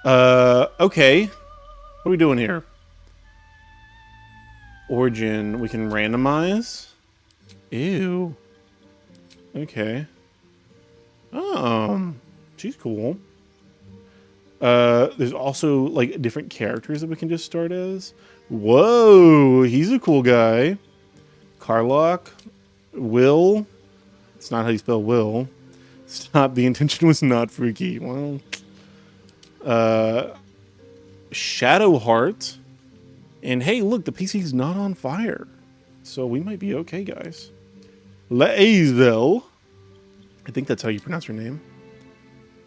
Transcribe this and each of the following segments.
Okay. What are we doing here? Origin, we can randomize. Ew. Okay. She's cool. There's also like different characters that we can just start as. Whoa, he's a cool guy. Carlock, Will. It's not how you spell Will. Stop. The intention was not freaky. Well, Shadowheart. And hey, look, the PC's not on fire. So we might be okay, guys. Laezel. I think that's how you pronounce her name.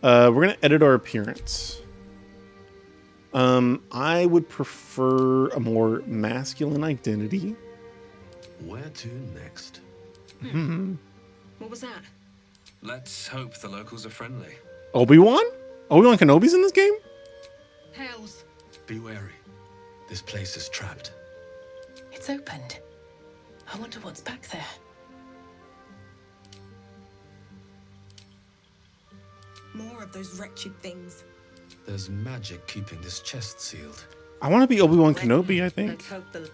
We're going to edit our appearance. I would prefer a more masculine identity. Where to next? What was that? Let's hope the locals are friendly. Obi-Wan? Obi-Wan Kenobi's in this game? Hells. Be wary. This place is trapped. It's opened. I wonder what's back there. More of those wretched things. There's magic keeping this chest sealed. I want to be Obi-Wan Kenobi, I think. Let's hope the...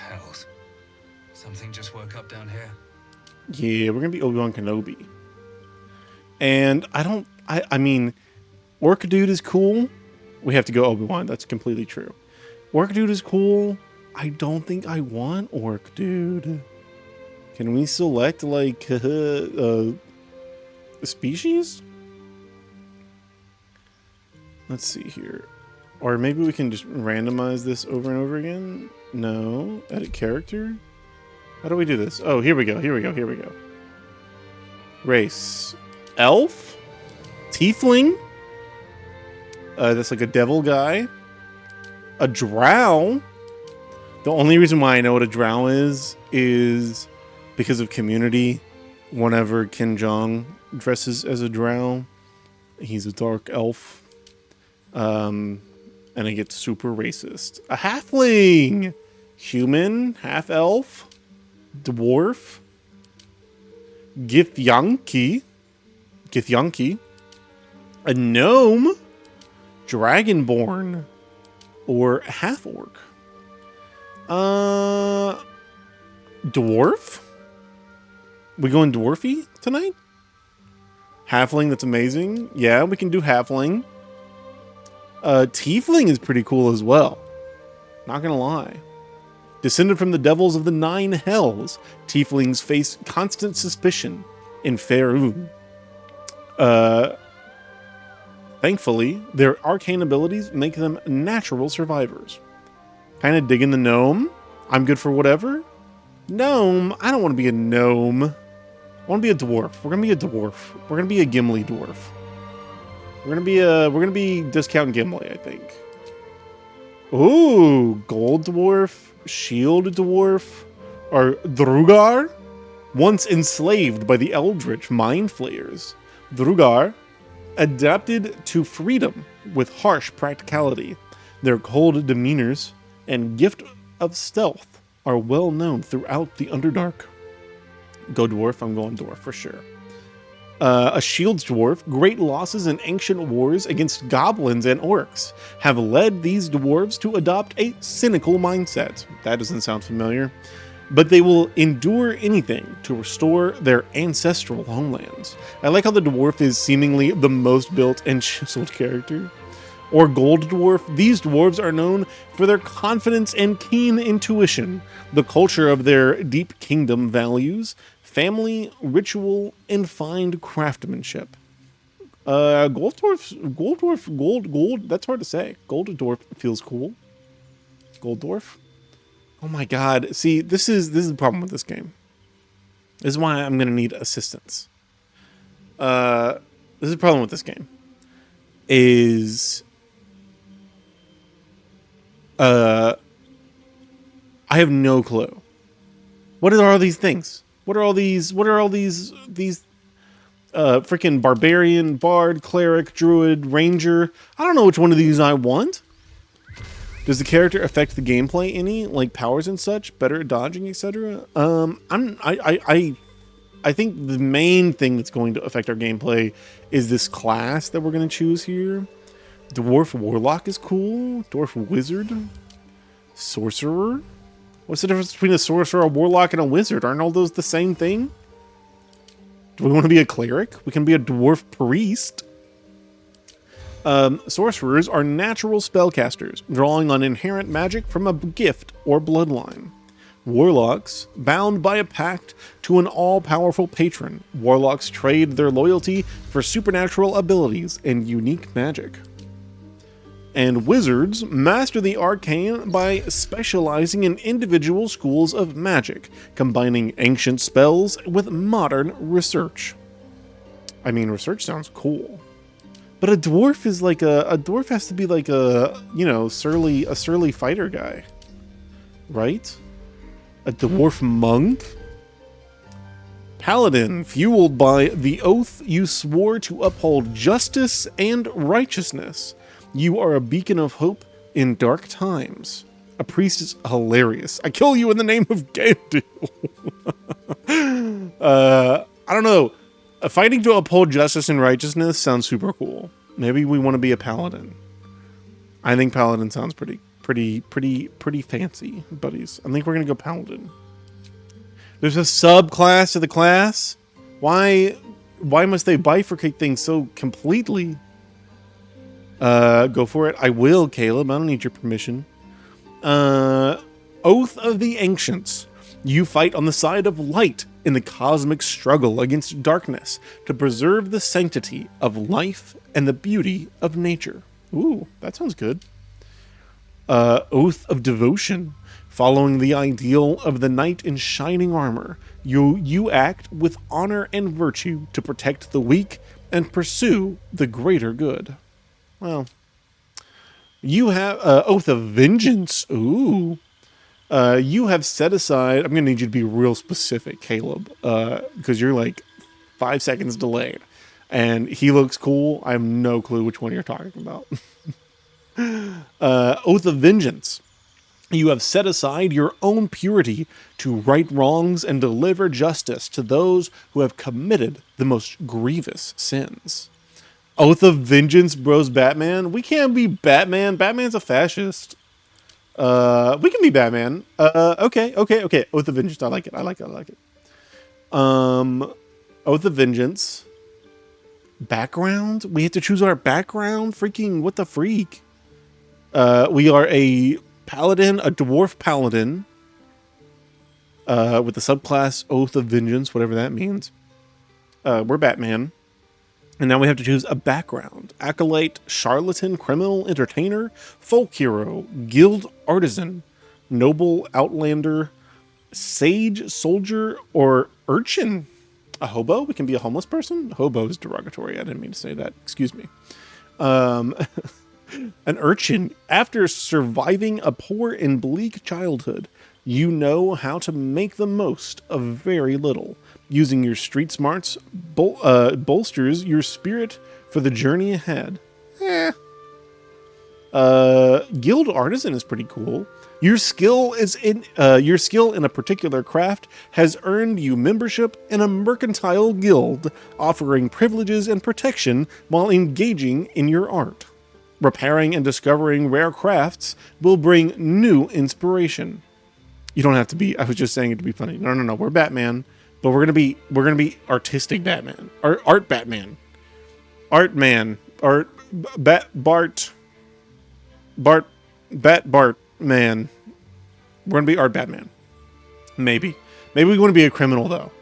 Hells. Something just woke up down here. Yeah, we're going to be Obi-Wan Kenobi. And I mean, Orc Dude is cool. We have to go Obi-Wan. That's completely true. Orc Dude is cool. I don't think I want Orc Dude. Can we select, like, a species? Let's see here. Or maybe we can just randomize this over and over again. No. Edit character. How do we do this? Oh, here we go. Here we go. Here we go. Race. Elf. Tiefling. That's like a devil guy. A drow. The only reason why I know what a drow is because of Community. Whenever Ken Jeong dresses as a drow, he's a dark elf. And it gets super racist. A halfling, human, half elf, dwarf, Githyanki, a gnome, dragonborn, or half orc. Dwarf. We going dwarfy tonight? Halfling, that's amazing. Yeah, we can do halfling. Tiefling is pretty cool as well. Not gonna lie. Descended from the devils of the 9 hells, tieflings face constant suspicion in Faerun. Thankfully, their arcane abilities make them natural survivors. Kind of digging the gnome. I'm good for whatever. Gnome. I don't want to be a gnome. I want to be a dwarf. We're gonna be a dwarf. We're gonna be a Gimli dwarf. We're gonna be discount Gimli, I think. Ooh, gold dwarf, shield dwarf, or Drugar, once enslaved by the eldritch mind-flayers. Drugar, adapted to freedom with harsh practicality. Their cold demeanors and gift of stealth are well known throughout the Underdark. Go dwarf, I'm going dwarf for sure. A shield dwarf, great losses in ancient wars against goblins and orcs have led these dwarves to adopt a cynical mindset. That doesn't sound familiar. But they will endure anything to restore their ancestral homelands. I like how the dwarf is seemingly the most built and chiseled character. Or gold dwarf, these dwarves are known for their confidence and keen intuition. The culture of their deep kingdom values family, ritual, and fine craftsmanship. Gold dwarf, that's hard to say. Gold dwarf feels cool. Gold dwarf. Oh my god. See, this is the problem with this game. This is why I'm going to need assistance. This is the problem with this game. I have no clue. What are all these things? What are all these freaking barbarian, bard, cleric, druid, ranger? I don't know which one of these I want. Does the character affect the gameplay any, like powers and such, better at dodging, etc.? I think the main thing that's going to affect our gameplay is this class that we're going to choose here. Dwarf warlock is cool. Dwarf wizard. Sorcerer. What's the difference between a sorcerer, a warlock, and a wizard? Aren't all those the same thing? Do we want to be a cleric? We can be a dwarf priest. Sorcerers are natural spellcasters, drawing on inherent magic from a gift or bloodline. Warlocks, bound by a pact to an all-powerful patron. Warlocks trade their loyalty for supernatural abilities and unique magic. And wizards master the arcane by specializing in individual schools of magic, combining ancient spells with modern research. I mean, research sounds cool. But a dwarf is like a dwarf has to be like a, you know, a surly fighter guy. Right? A dwarf monk? Paladin, fueled by the oath you swore to uphold justice and righteousness. You are a beacon of hope in dark times. A priest is hilarious. I kill you in the name of Gandil. I don't know. Fighting to uphold justice and righteousness sounds super cool. Maybe we want to be a paladin. I think paladin sounds pretty fancy, buddies. I think we're gonna go paladin. There's a subclass to the class. Why must they bifurcate things so completely? Go for it. I will, Caleb. I don't need your permission. Oath of the Ancients. You fight on the side of light in the cosmic struggle against darkness to preserve the sanctity of life and the beauty of nature. Ooh, that sounds good. Oath of Devotion. Following the ideal of the knight in shining armor, you act with honor and virtue to protect the weak and pursue the greater good. Well, you have Oath of Vengeance. Ooh. You have set aside... I'm going to need you to be real specific, Caleb, because you're like 5 seconds delayed. And he looks cool. I have no clue which one you're talking about. Oath of Vengeance. You have set aside your own purity to right wrongs and deliver justice to those who have committed the most grievous sins. Oath of Vengeance, bros, Batman. We can't be Batman. Batman's a fascist. We can be Batman. Okay. Oath of Vengeance. I like it. Oath of Vengeance. Background? We have to choose our background? Freaking what the freak? We are a paladin, a dwarf paladin. With the subclass Oath of Vengeance, whatever that means. We're Batman. And now we have to choose a background. Acolyte, charlatan, criminal, entertainer, folk hero, guild artisan, noble, outlander, sage, soldier, or urchin. A hobo? We can be a homeless person? Hobo is derogatory. I didn't mean to say that. Excuse me. An urchin. After surviving a poor and bleak childhood, you know how to make the most of very little. Using your street smarts bolsters your spirit for the journey ahead. Guild artisan is pretty cool. Your skill in a particular craft has earned you membership in a mercantile guild, offering privileges and protection while engaging in your art. Repairing and discovering rare crafts will bring new inspiration. You don't have to be. I was just saying it to be funny. No. We're Batman. But we're gonna be artistic Batman, art Batman, Bart, man. We're gonna be art Batman. Maybe we want to be a criminal though.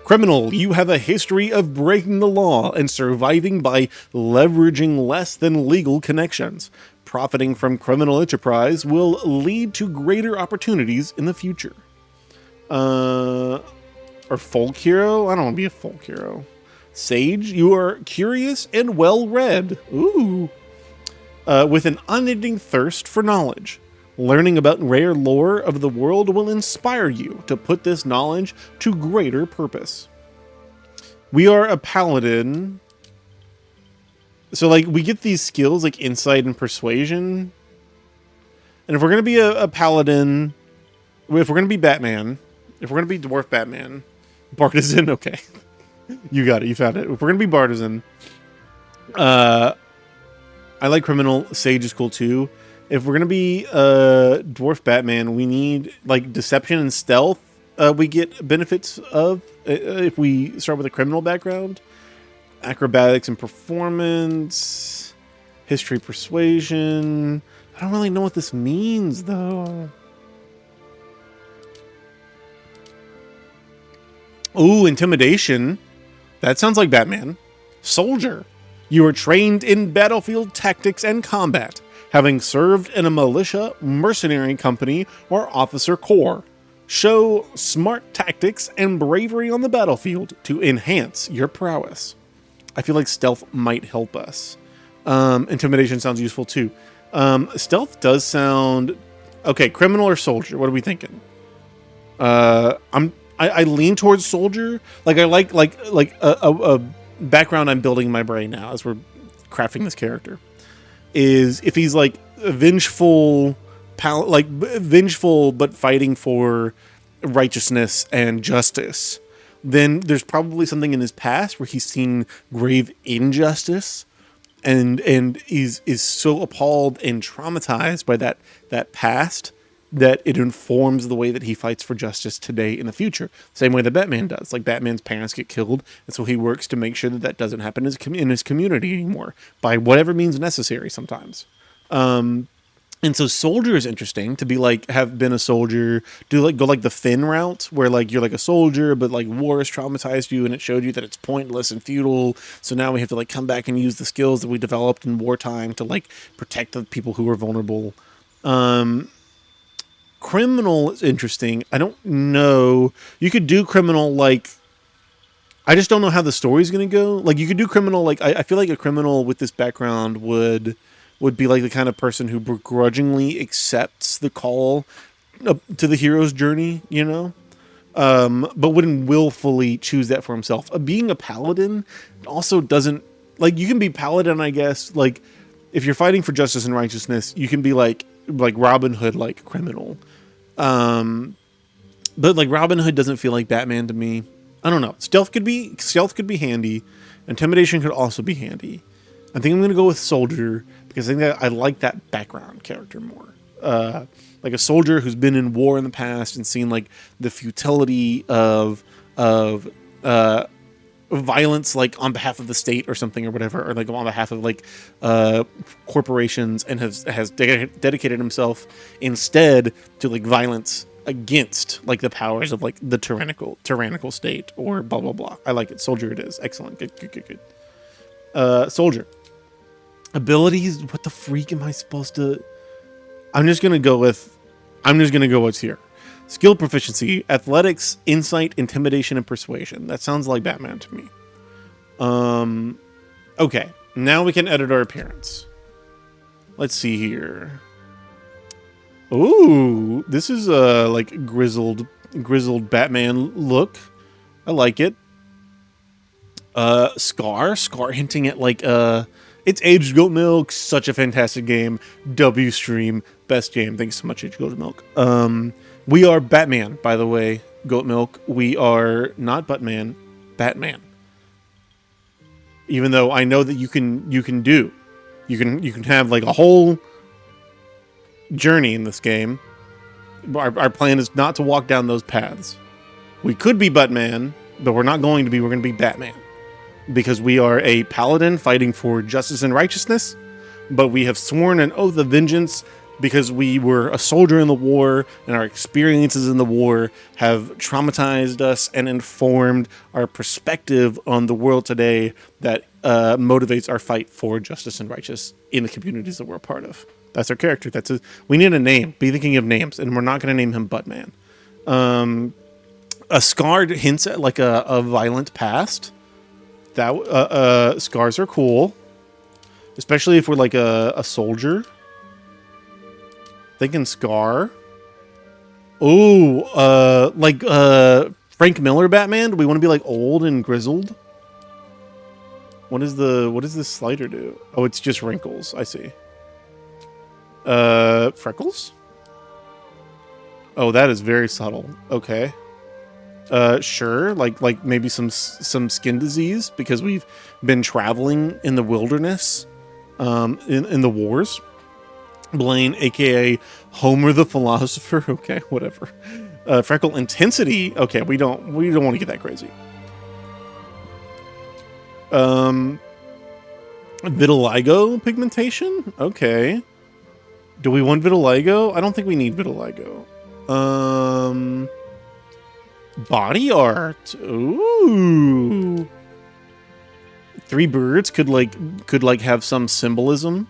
Criminal, you have a history of breaking the law and surviving by leveraging less than legal connections. Profiting from criminal enterprise will lead to greater opportunities in the future. Or folk hero? I don't want to be a folk hero. Sage, you are curious and well-read. Ooh. With an unending thirst for knowledge. Learning about rare lore of the world will inspire you to put this knowledge to greater purpose. We are a paladin. So, like, we get these skills, like insight and persuasion. And if we're going to be a paladin, if we're going to be Batman... If we're going to be Dwarf Batman, Bartisan, okay. You got it. You found it. If we're going to be Bartisan, I like criminal. Sage is cool too. If we're gonna be dwarf Batman, we need like deception and stealth. We get benefits of if we start with a criminal background. Acrobatics and performance, history, persuasion. I don't really know what this means though. Ooh, intimidation. That sounds like Batman. Soldier. You are trained in battlefield tactics and combat, having served in a militia, mercenary company, or officer corps. Show smart tactics and bravery on the battlefield to enhance your prowess. I feel like stealth might help us. Intimidation sounds useful too. Stealth does sound... Okay, criminal or soldier? What are we thinking? I lean towards soldier. Like I like a background I'm building in my brain now as we're crafting this character is if he's like vengeful, vengeful but fighting for righteousness and justice, then there's probably something in his past where he's seen grave injustice and is so appalled and traumatized by that past that it informs the way that he fights for justice today in the future. Same way that Batman does. Like, Batman's parents get killed, and so he works to make sure that that doesn't happen in his community anymore, by whatever means necessary sometimes. And so soldier is interesting to be like, have been a soldier, go like the Finn route, where like you're like a soldier, but like war has traumatized you and it showed you that it's pointless and futile. So now we have to like come back and use the skills that we developed in wartime to like protect the people who are vulnerable. Criminal is interesting. I don't know. You could do criminal like... I just don't know how the story's going to go. Like, you could do criminal like... I feel like a criminal with this background would be like the kind of person who begrudgingly accepts the call to the hero's journey, you know? But wouldn't willfully choose that for himself. Being a paladin also doesn't... Like, you can be paladin, I guess. Like, if you're fighting for justice and righteousness, you can be like Robin Hood, like criminal. But like Robin Hood doesn't feel like Batman to me. I don't know. Stealth could be handy. Intimidation could also be handy. I think I'm going to go with soldier because I think that I like that background character more. Like a soldier who's been in war in the past and seen like the futility of violence, like on behalf of the state or something or whatever, or like on behalf of like corporations, and has dedicated himself instead to like violence against like the powers of like the tyrannical state or blah blah blah. I like it. Soldier it is. Excellent. Good. Soldier abilities. What the freak am I supposed to... I'm just gonna go what's here. Skill proficiency, athletics, insight, intimidation, and persuasion. That sounds like Batman to me. Okay, now we can edit our appearance. Let's see here. Ooh, this is a like grizzled Batman look. I like it. Scar hinting at like it's aged goat milk. Such a fantastic game. W stream, best game. Thanks so much, aged goat milk. We are Batman, by the way, Goat Milk. We are not Batman. Even though I know that you can have like a whole journey in this game. Our plan is not to walk down those paths. We could be Batman, but we're not going to be. We're going to be Batman because we are a paladin fighting for justice and righteousness. But we have sworn an oath of vengeance, because we were a soldier in the war, and our experiences in the war have traumatized us and informed our perspective on the world today that motivates our fight for justice and righteousness in the communities that we're a part of. That's our character. We need a name. Be thinking of names, and we're not going to name him Buttman. A scarred hints at like a violent past. That scars are cool, especially if we're like a soldier. Thinking Scar. Oh, like Frank Miller Batman. Do we want to be like old and grizzled? What does this slider do? Oh, it's just wrinkles. I see. Freckles? Oh, that is very subtle. Okay. Sure. Like maybe some skin disease because we've been traveling in the wilderness in the wars. Blaine, aka Homer the philosopher. Okay, whatever. Freckle intensity. Okay, we don't want to get that crazy. Vitiligo pigmentation. Okay. Do we want vitiligo? I don't think we need vitiligo. Body art. Ooh. Three birds could have some symbolism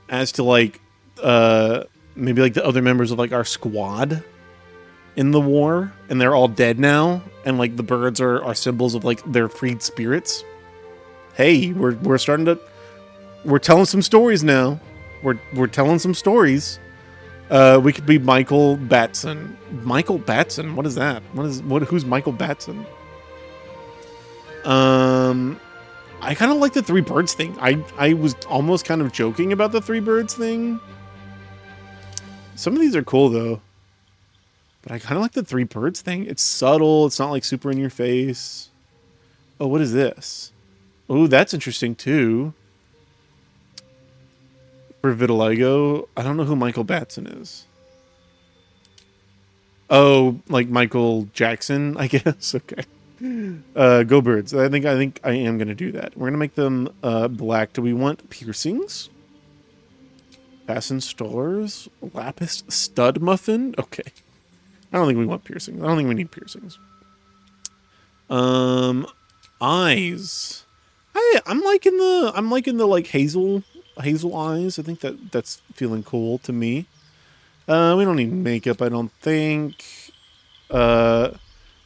as to like maybe like the other members of like our squad in the war, and they're all dead now, and like the birds are symbols of like their freed spirits. Hey, we're starting to telling some stories now. We're telling some stories. We could be Michael Batson. Michael Batson. What is that? Who's Michael Batson? I kind of like the three birds thing. I was almost kind of joking about the three birds thing. Some of these are cool though. But I kind of like the three birds thing. It's subtle. It's not like super in your face. Oh, what is this? Oh, that's interesting too. For vitiligo, I don't know who Michael Batson is. Oh, like Michael Jackson, I guess. Okay. Go birds. I think I am gonna do that. We're gonna make them black. Do we want piercings? Fasten stars? Lapis stud muffin? Okay. I don't think we want piercings. I don't think we need piercings. Eyes. I'm liking the like hazel eyes. I think that's feeling cool to me. We don't need makeup, I don't think. Are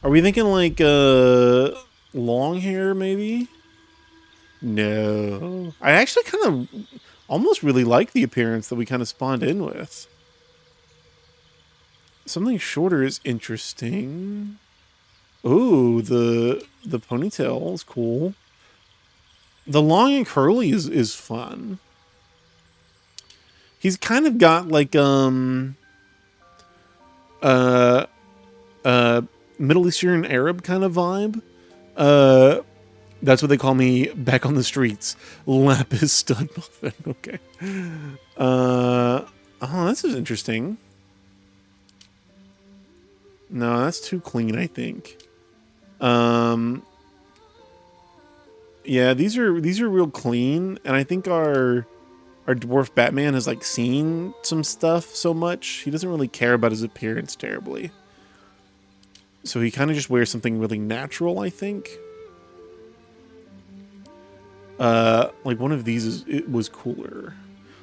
we thinking like long hair maybe? No. I actually kind of almost really like the appearance that we kind of spawned in with. Something shorter is interesting. Ooh, the ponytail is cool. The long and curly is fun. He's kind of got like Middle Eastern Arab kind of vibe. That's what they call me back on the streets. Lapis stud muffin. Okay. Oh, this is interesting. No, that's too clean, I think. Yeah, these are real clean, and I think our dwarf Batman has like seen some stuff so much he doesn't really care about his appearance terribly. So he kind of just wears something really natural, I think. Like one of these it was cooler.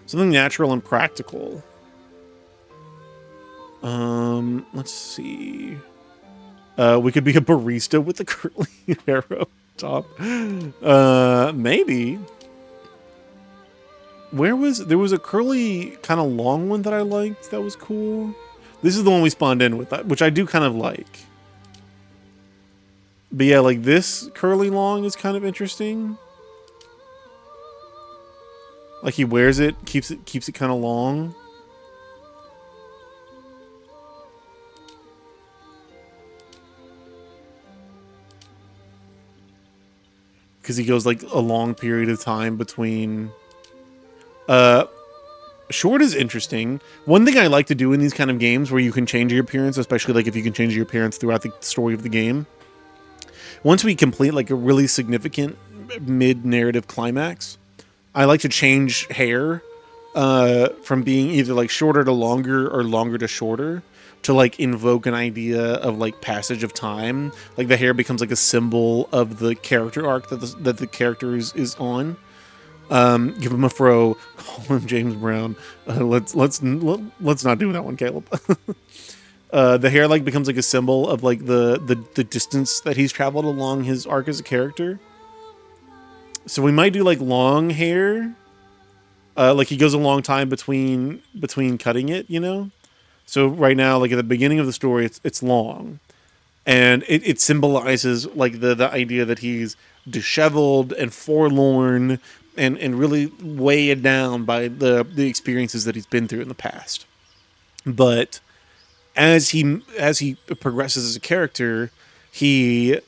Something natural and practical. Let's see. We could be a barista with a curly arrow top. Maybe. There was a curly kind of long one that I liked that was cool. This is the one we spawned in with, which I do kind of like. But yeah, like this curly long is kind of interesting. Like he wears it, keeps it kind of long. Because he goes like a long period of time between. Short is interesting. One thing I like to do in these kind of games where you can change your appearance, especially like if you can change your appearance throughout the story of the game. Once we complete like a really significant mid-narrative climax, I like to change hair from being either like shorter to longer or longer to shorter to like invoke an idea of like passage of time. Like the hair becomes like a symbol of the character arc that the character is on. Give him a fro, call him James Brown. Let's not do that one, Caleb. The hair like becomes like a symbol of like the distance that he's traveled along his arc as a character. So we might do like long hair. Like he goes a long time between cutting it, you know? So right now, like at the beginning of the story, it's long. And it symbolizes like the idea that he's disheveled and forlorn and really weighed down by the experiences that he's been through in the past. But as he progresses as a character, he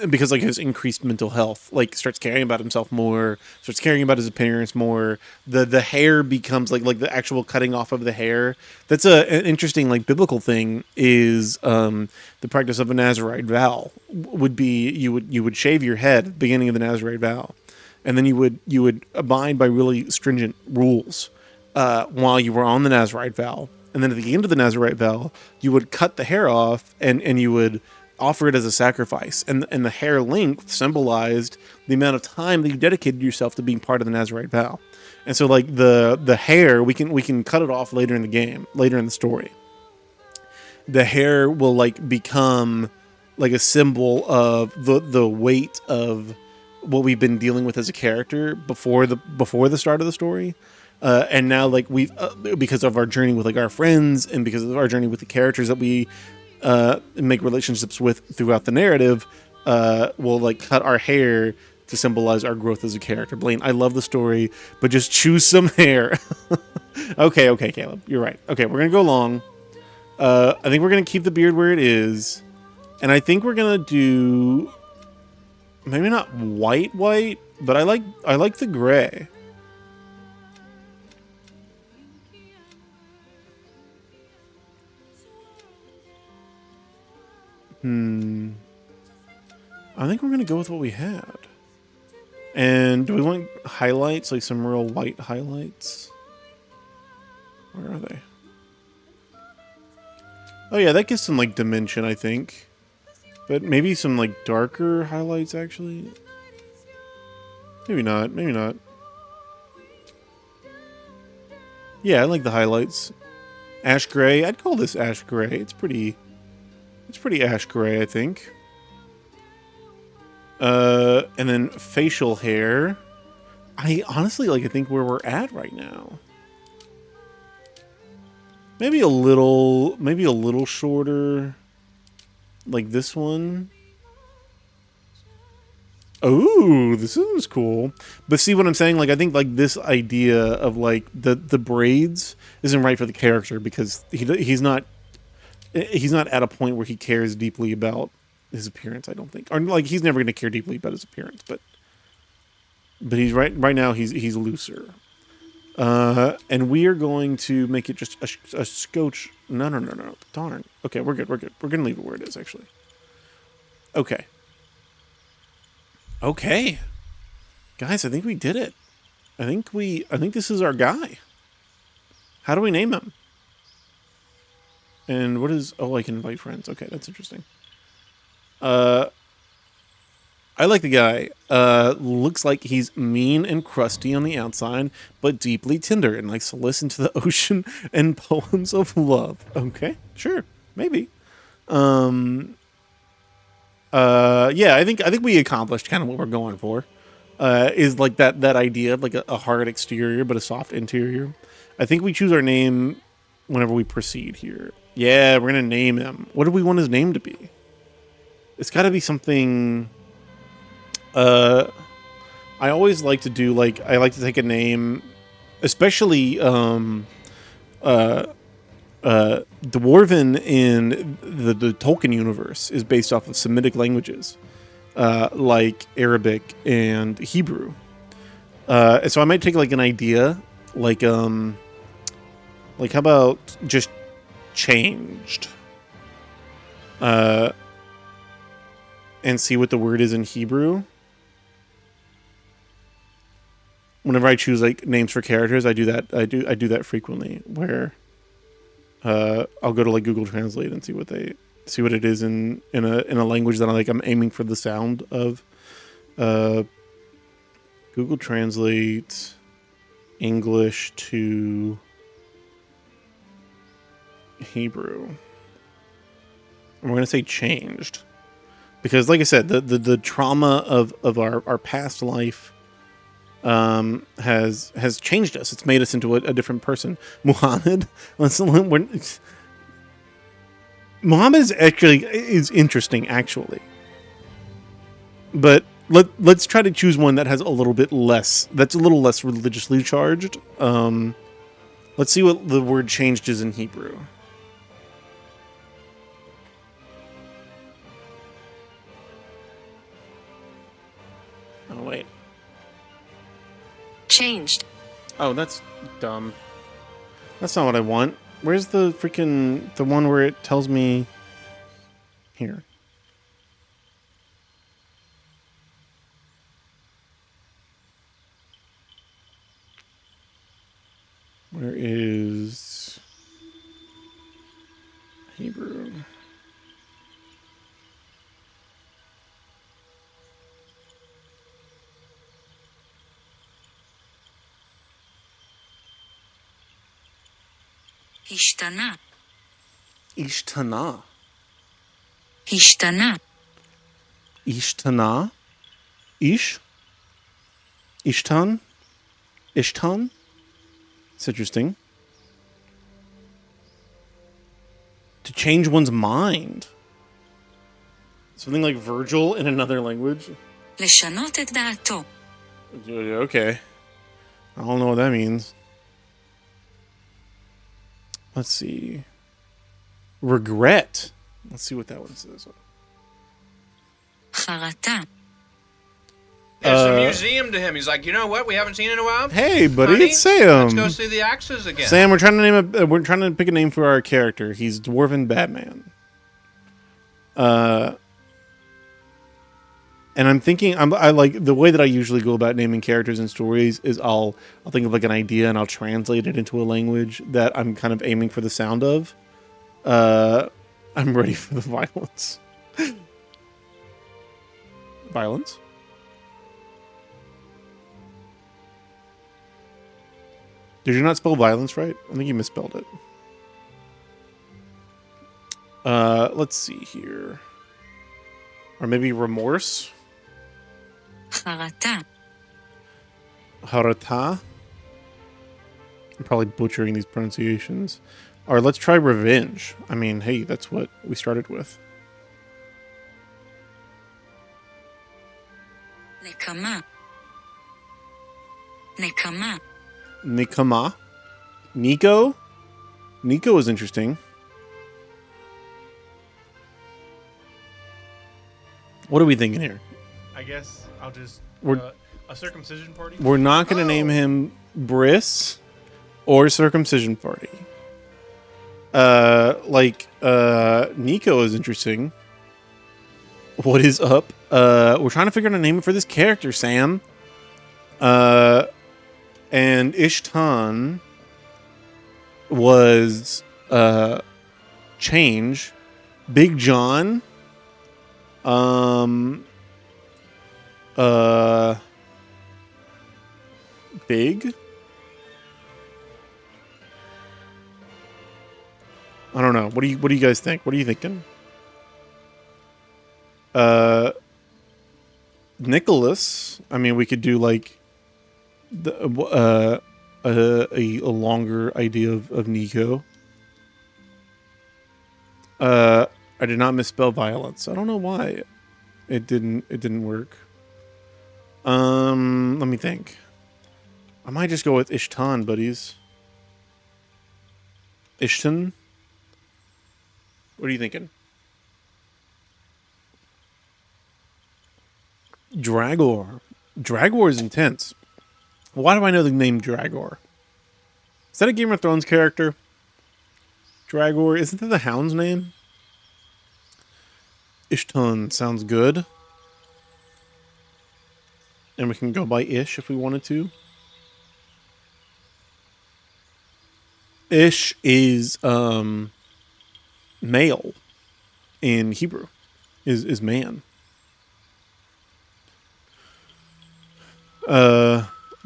because like his increased mental health, like starts caring about himself more, starts caring about his appearance more. The hair becomes like the actual cutting off of the hair. That's an interesting like biblical thing is the practice of a Nazirite vow would be you would shave your head at the beginning of the Nazirite vow, and then you would abide by really stringent rules while you were on the Nazirite vow. And then at the end of the Nazirite vow, you would cut the hair off and you would offer it as a sacrifice. And the hair length symbolized the amount of time that you dedicated yourself to being part of the Nazirite vow. And so like the hair, we can cut it off later in the game, later in the story. The hair will like become like a symbol of the weight of what we've been dealing with as a character before the start of the story. And now, like we've because of our journey with like our friends, and because of our journey with the characters that we make relationships with throughout the narrative, we'll like cut our hair to symbolize our growth as a character. Blaine, I love the story, but just choose some hair. Okay, Caleb, you're right. Okay, we're gonna go long. I think we're gonna keep the beard where it is, and I think we're gonna do maybe not white, but I like the gray. I think we're going to go with what we had. And do we want highlights, like some real white highlights? Where are they? Oh yeah, that gives some like dimension, I think. But maybe some like darker highlights, actually. Maybe not, maybe not. Yeah, I like the highlights. Ash gray, I'd call this ash gray. It's pretty ash gray, I think. And then facial hair. I honestly I think where we're at right now. Maybe a little shorter. Like this one. Oh, this is cool. But see what I'm saying? Like I think like this idea of like the braids isn't right for the character because he's not at a point where he cares deeply about his appearance, I don't think. Or like he's never going to care deeply about his appearance, but he's right now he's looser. And we are going to make it just a scotch. No. Darn. Okay, we're good. We're going to leave it where it is, actually. Okay. Okay. Guys, I think we did it. I think this is our guy. How do we name him? And what is... Oh, I can invite friends. Okay, that's interesting. I like the guy. Looks like he's mean and crusty on the outside, but deeply tender and likes to listen to the ocean and poems of love. Okay, sure, maybe. Yeah, I think we accomplished kind of what we're going for. Is like that idea of like a hard exterior but a soft interior. I think we choose our name whenever we proceed here. Yeah, we're gonna name him. What do we want his name to be? It's got to be something. I always like to do I like to take a name, especially Dwarven in the Tolkien universe is based off of Semitic languages, like Arabic and Hebrew. So I might take like an idea, like how about just changed, and see what the word is in Hebrew. Whenever I choose like names for characters, I do that. I do that frequently. Where I'll go to like Google Translate and see what it is in a language that I'm aiming for the sound of. Google Translate English to Hebrew. And we're gonna say changed. Because, like I said, the trauma of our past life has changed us. It's made us into a different person. Muhammad, Muhammad is interesting, actually. But let's try to choose one that has a little less religiously charged. Let's see what the word changed is in Hebrew. changed. Oh, that's dumb. That's not what I want. Where's the freaking... the one where it tells me... Here. Where is... Hebrew? השתנה. Ishtana. השתנה. Ishtana? Ish? Ishtan? Ishtan? It's interesting. To change one's mind. Something like Virgil in another language? לשנות את דעתו. Okay. I don't know what that means. Let's see. Regret. Let's see what that one says. חרטה. There's a museum to him. He's like, you know what? We haven't seen in a while. Hey, buddy, Honey, it's Sam. Let's go see the axes again. Sam, we're trying to name we're trying to pick a name for our character. He's Dwarven Batman. And I'm thinking, I like the way that I usually go about naming characters in stories is I'll think of like an idea and I'll translate it into a language that I'm kind of aiming for the sound of. I'm ready for the violence. Violence? Did you not spell violence right? I think you misspelled it. Let's see here. Or maybe remorse? חרטה. Harata? I'm probably butchering these pronunciations. Or let's try revenge. I mean, hey, that's what we started with. נקמה. נקמה. Nikama? Nico? Nico is interesting. What are we thinking here? I guess I'll just a circumcision party. We're not going to name him Briss or Circumcision Party. Nico is interesting. What is up? We're trying to figure out a name for this character, Sam. And Ishton was change. Big John. Big? I don't know. What do you guys think? What are you thinking? Nicholas. I mean, we could do like a longer idea of Nico. I did not misspell violence. I don't know why it didn't work. Let me think. I might just go with Ishton, buddies. Ishton? What are you thinking? Dragor. Dragor is intense. Why do I know the name Dragor? Is that a Game of Thrones character? Dragor. Isn't that the Hound's name? Ishton sounds good. And we can go by Ish if we wanted to. Ish is male in Hebrew. Is man.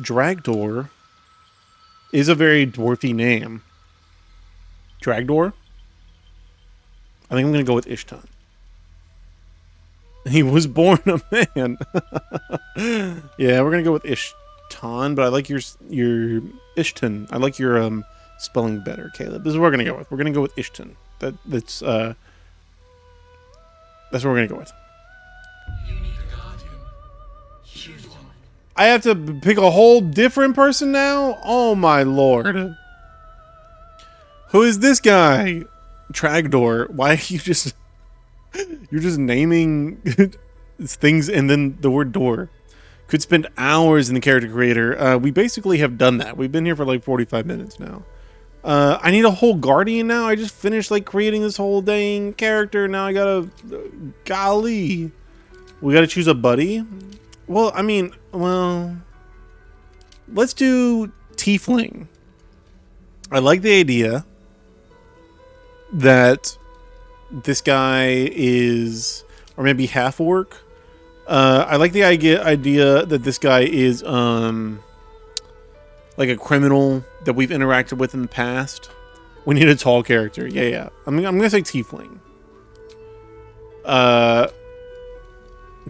Dragdor is a very dwarfy name. Dragdor? I think I'm going to go with Ishton. He was born a man. Yeah, we're going to go with Ishton, but I like your Ishton. I like your spelling better, Caleb. This is what we're going to go with. We're going to go with Ishton. That's what we're going to go with. You need a guardian. Choose one. I have to pick a whole different person now? Oh my lord. Who is this guy? Tragdor. Why are you just... You're just naming things and then the word door. Could spend hours in the character creator. We basically have done that. We've been here for like 45 minutes now. I need a whole guardian now. I just finished like creating this whole dang character. Now I gotta, golly, we gotta choose a buddy. Well, I mean, well, let's do tiefling. I like the idea that this guy is, or maybe half orc. I like the idea that this guy is like a criminal that we've interacted with in the past. We need a tall character. Yeah. I'm gonna say tiefling.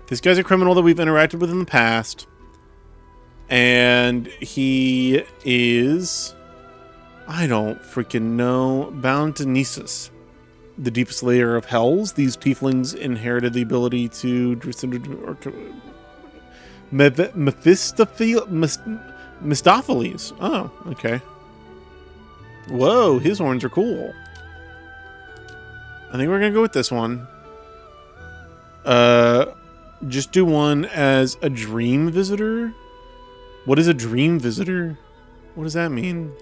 This guy's a criminal that we've interacted with in the past, and he is, I don't freaking know, bound to Nisus, the deepest layer of hells. These tieflings inherited the ability to Mephistopheles. Oh, okay. Whoa, his horns are cool. I think we're gonna go with this one. Just do one as a dream visitor. What is a dream visitor? What does that mean?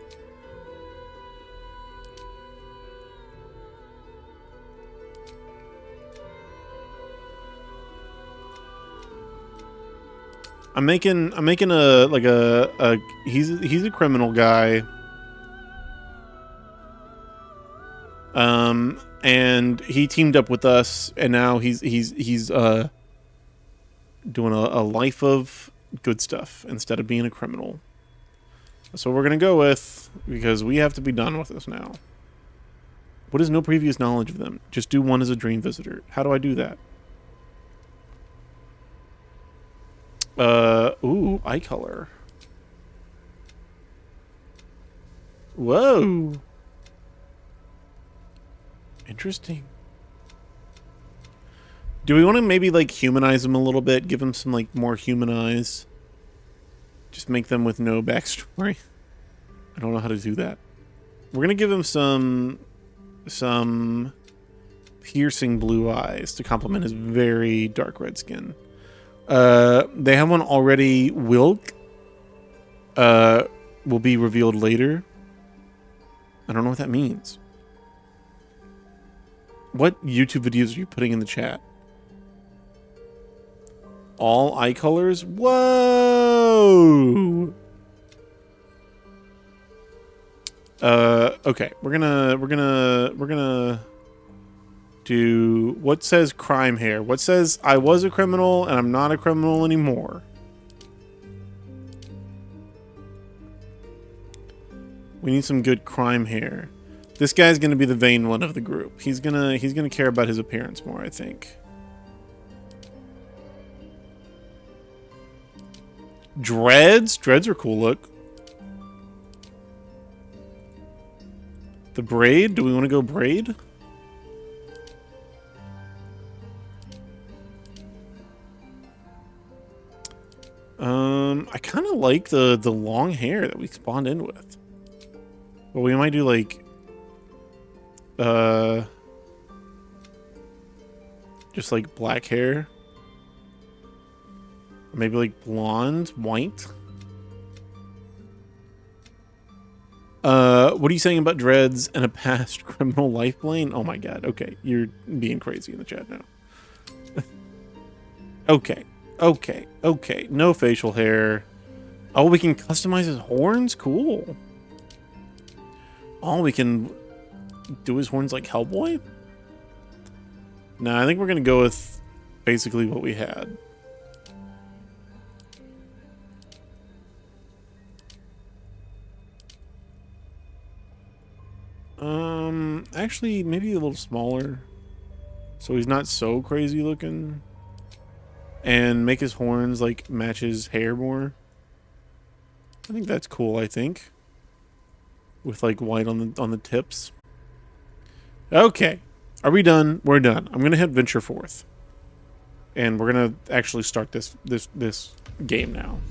I'm making a like a he's a criminal guy. And he teamed up with us, and now he's doing a life of good stuff instead of being a criminal. That's what we're gonna go with, because we have to be done with this now. What is no previous knowledge of them? Just do one as a dream visitor. How do I do that? Ooh, eye color. Whoa. Interesting. Do we want to maybe like humanize them a little bit? Give them some like more human eyes? Just make them with no backstory? I don't know how to do that. We're gonna give him some piercing blue eyes to complement his very dark red skin. They have one already. Wilk will be revealed later. I don't know what that means. What YouTube videos are you putting in the chat? All eye colors? Whoa! Okay, we're gonna do what says crime hair. What says I was a criminal and I'm not a criminal anymore. We need some good crime hair. This guy's gonna be the vain one of the group. He's gonna care about his appearance more, I think. Dreads? Dreads are cool look. The braid? Do we want to go braid? I kind of like the long hair that we spawned in with. But we might do like just like black hair. Or maybe like blonde, white. What are you saying about dreads and a past criminal life, Blaine? Oh my god, okay. You're being crazy in the chat now. Okay. No facial hair. Oh, we can customize his horns? Cool. Oh, we can do his horns like Hellboy? Nah, I think we're gonna go with basically what we had. Actually, maybe a little smaller, so he's not so crazy looking, and make his horns like match his hair more. I think that's cool. I think with like white on the tips. Okay, are we done? We're done. I'm gonna hit venture forth, and we're gonna actually start this game now.